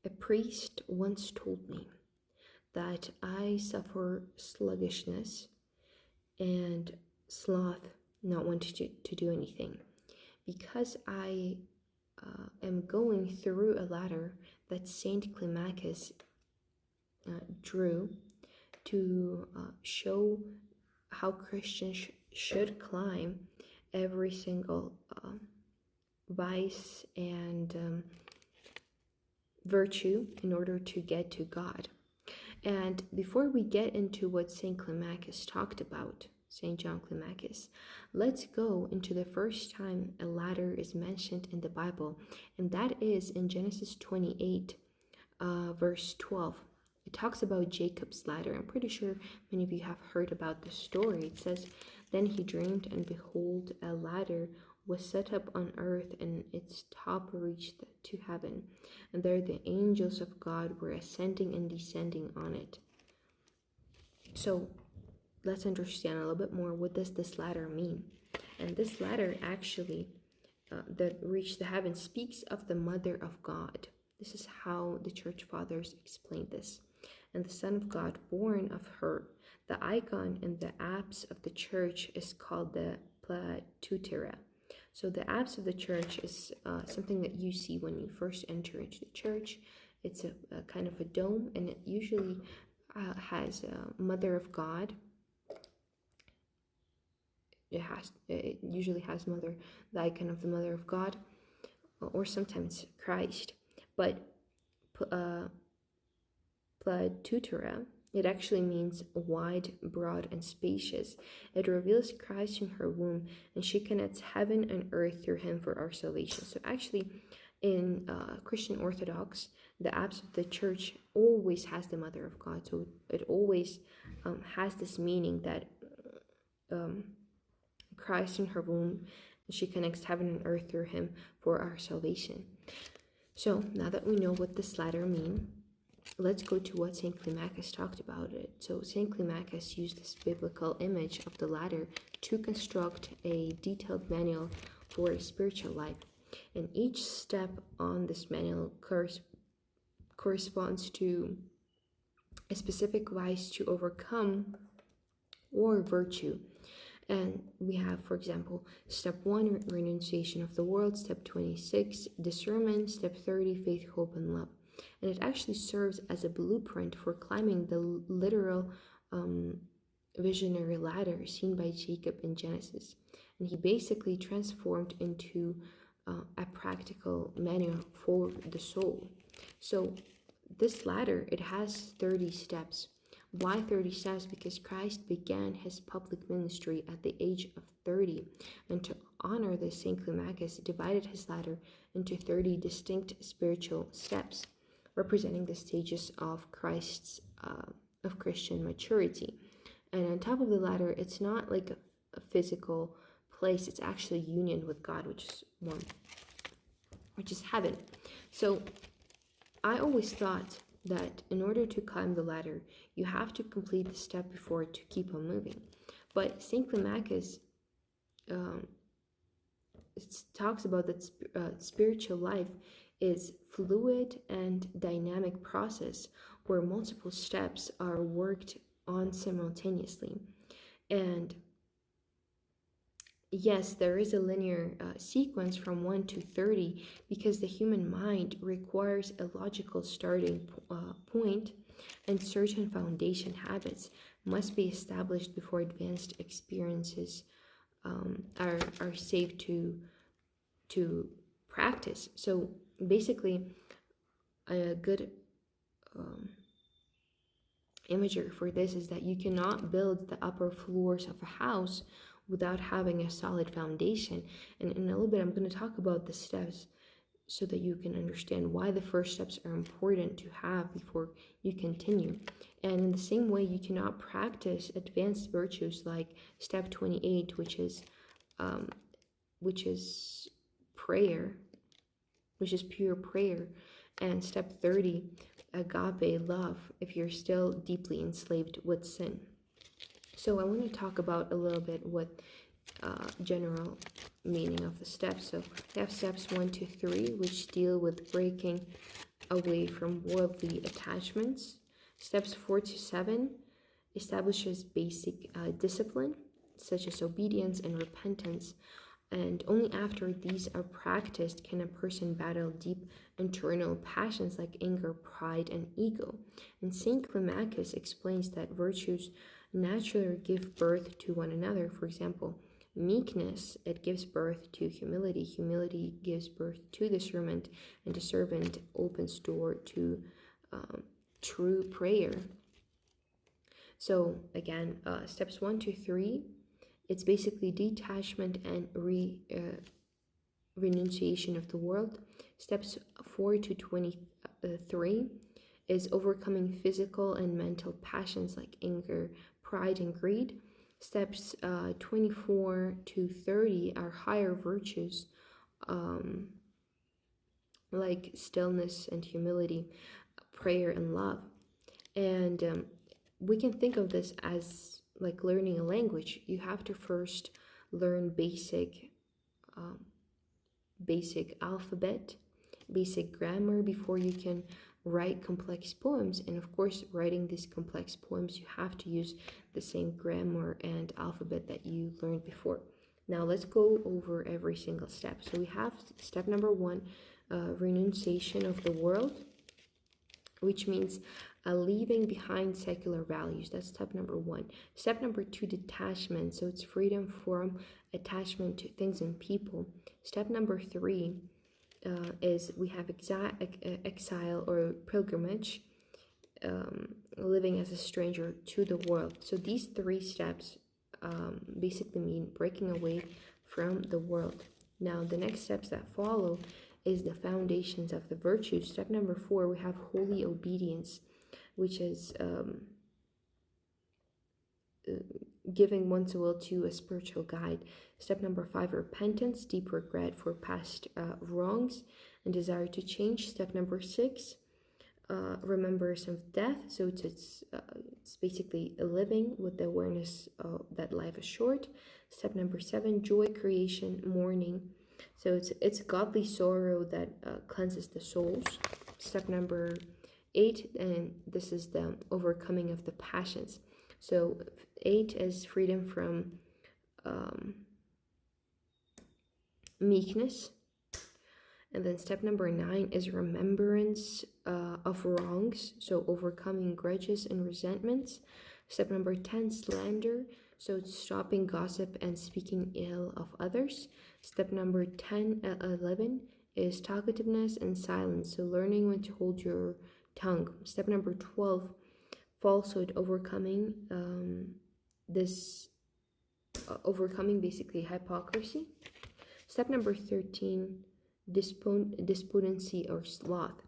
A priest once told me that I suffer sluggishness and sloth, not wanting to do anything, because I am going through a ladder that Saint Climacus drew to show how Christians should climb every single vice and virtue in order to get to God. And before we get into what St. Climacus talked about, St. John Climacus, let's go into the first time a ladder is mentioned in the Bible, and that is in Genesis 28, verse 12. It talks about Jacob's ladder. I'm pretty sure many of you have heard about this story. It says, "Then he dreamed, and behold, a ladder was set up on earth, and its top reached to heaven. And there the angels of God were ascending and descending on it." So let's understand a little bit more. What does this ladder mean? And this ladder actually that reached the heaven speaks of the Mother of God. This is how the Church Fathers explained this. And the Son of God born of her. The icon in the apse of the church is called the Platutera. So the apse of the church is something that you see when you first enter into the church. It's a kind of a dome, and it usually has a Mother of God. It usually has the icon of the Mother of God, or sometimes Christ. But Platutera, it actually means wide, broad, and spacious. It reveals Christ in her womb, and she connects heaven and earth through him for our salvation. So actually, in Christian Orthodox, the apse of the church always has the Mother of God. So it always has this meaning that Christ in her womb, and she connects heaven and earth through him for our salvation. So now that we know what this ladder means, let's go to what St. Climacus talked about it. So St. Climacus used this biblical image of the ladder to construct a detailed manual for a spiritual life. And each step on this manual corresponds to a specific vice to overcome or virtue. And we have, for example, step 1, renunciation of the world, step 26, discernment, step 30, faith, hope, and love. And it actually serves as a blueprint for climbing the literal visionary ladder seen by Jacob in Genesis. And he basically transformed into a practical manual for the soul. So this ladder, it has 30 steps. Why 30 steps? Because Christ began his public ministry at the age of 30. And to honor this, St. Climacus divided his ladder into 30 distinct spiritual steps, representing the stages of of Christian maturity. And on top of the ladder, it's not like a physical place, it's actually union with God, which is heaven. So I always thought that in order to climb the ladder, you have to complete the step before to keep on moving. But St. Climacus talks about that spiritual life is fluid and dynamic process where multiple steps are worked on simultaneously. And yes, there is a linear sequence from 1 to 30 because the human mind requires a logical starting point, and certain foundation habits must be established before advanced experiences are safe to practice. So basically, a good imagery for this is that you cannot build the upper floors of a house without having a solid foundation. And in a little bit, I'm going to talk about the steps so that you can understand why the first steps are important to have before you continue. And in the same way, you cannot practice advanced virtues like step 28, which is prayer, which is pure prayer, and step 30, agape love, if you're still deeply enslaved with sin. So I want to talk about a little bit what general meaning of the steps. So we have steps 1 to 3, which deal with breaking away from worldly attachments. Steps 4 to 7 establishes basic discipline, such as obedience and repentance. And only after these are practiced can a person battle deep internal passions like anger, pride, and ego. And St. Climacus explains that virtues naturally give birth to one another. For example, meekness, it gives birth to humility. Humility gives birth to discernment, and discernment opens door to true prayer. So again, steps 1 to 3, it's basically detachment and renunciation of the world. Steps 4 to 23 is overcoming physical and mental passions like anger, pride, and greed. Steps 24 to 30 are higher virtues, like stillness and humility, prayer and love. And we can think of this as like learning a language. You have to first learn basic alphabet, basic grammar before you can write complex poems. And of course, writing these complex poems, you have to use the same grammar and alphabet that you learned before. Now let's go over every single step. So we have step number 1, renunciation of the world, which means leaving behind secular values. That's step number 1. Step number 2, detachment. So it's freedom from attachment to things and people. Step number 3 is we have exile or pilgrimage, living as a stranger to the world. So these 3 steps basically mean breaking away from the world. Now the next steps that follow is the foundations of the virtues. Step number 4, we have holy obedience, which is giving one's will to a spiritual guide. Step number 5, repentance, deep regret for past wrongs and desire to change. Step number 6, remembrance of death. So it's basically living with the awareness that life is short. Step number 7, joy, creation, mourning. So it's godly sorrow that cleanses the souls. Step number 8, and this is the overcoming of the passions. So 8 is freedom from meekness. And then step number 9 is remembrance of wrongs, so overcoming grudges and resentments. Step number 10, slander, so it's stopping gossip and speaking ill of others. Step number 11 is talkativeness and silence, so learning when to hold your tongue. Step number 12, falsehood, overcoming overcoming basically hypocrisy. Step number 13, despondency or sloth,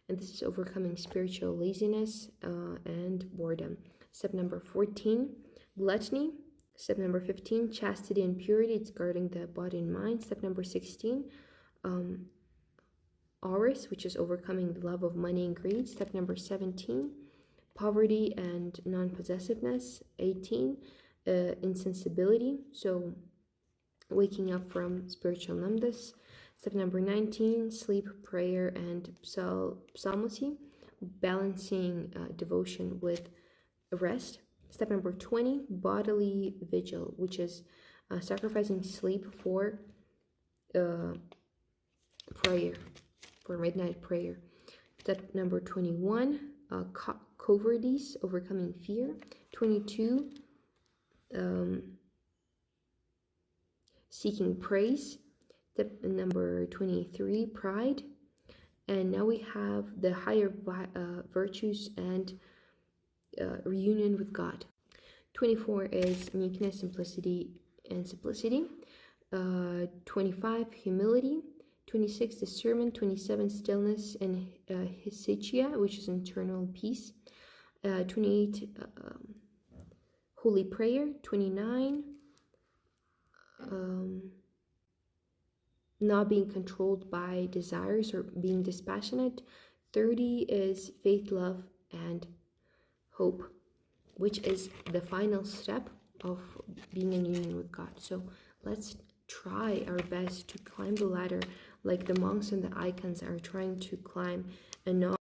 and this is overcoming spiritual laziness and boredom. Step number 14, gluttony. Step number 15, chastity and purity, it's guarding the body and mind. Step number 16, avarice, which is overcoming the love of money and greed. Step number 17, poverty and non-possessiveness. 18, insensibility, so waking up from spiritual numbness. Step number 19, sleep, prayer, and psalmody, balancing devotion with rest. Step number 20, bodily vigil, which is sacrificing sleep for prayer, for midnight prayer. Step number 21, cowardice, overcoming fear. 22, seeking praise. Step number 23, pride. And now we have the higher virtues and reunion with God. 24 is meekness, simplicity. 25, humility. 26, discernment. 27, stillness and hesychia, which is internal peace. 28, holy prayer. 29, not being controlled by desires or being dispassionate. 30 is faith, love, and hope, which is the final step of being in union with God. So let's try our best to climb the ladder like the monks and the icons are trying to climb a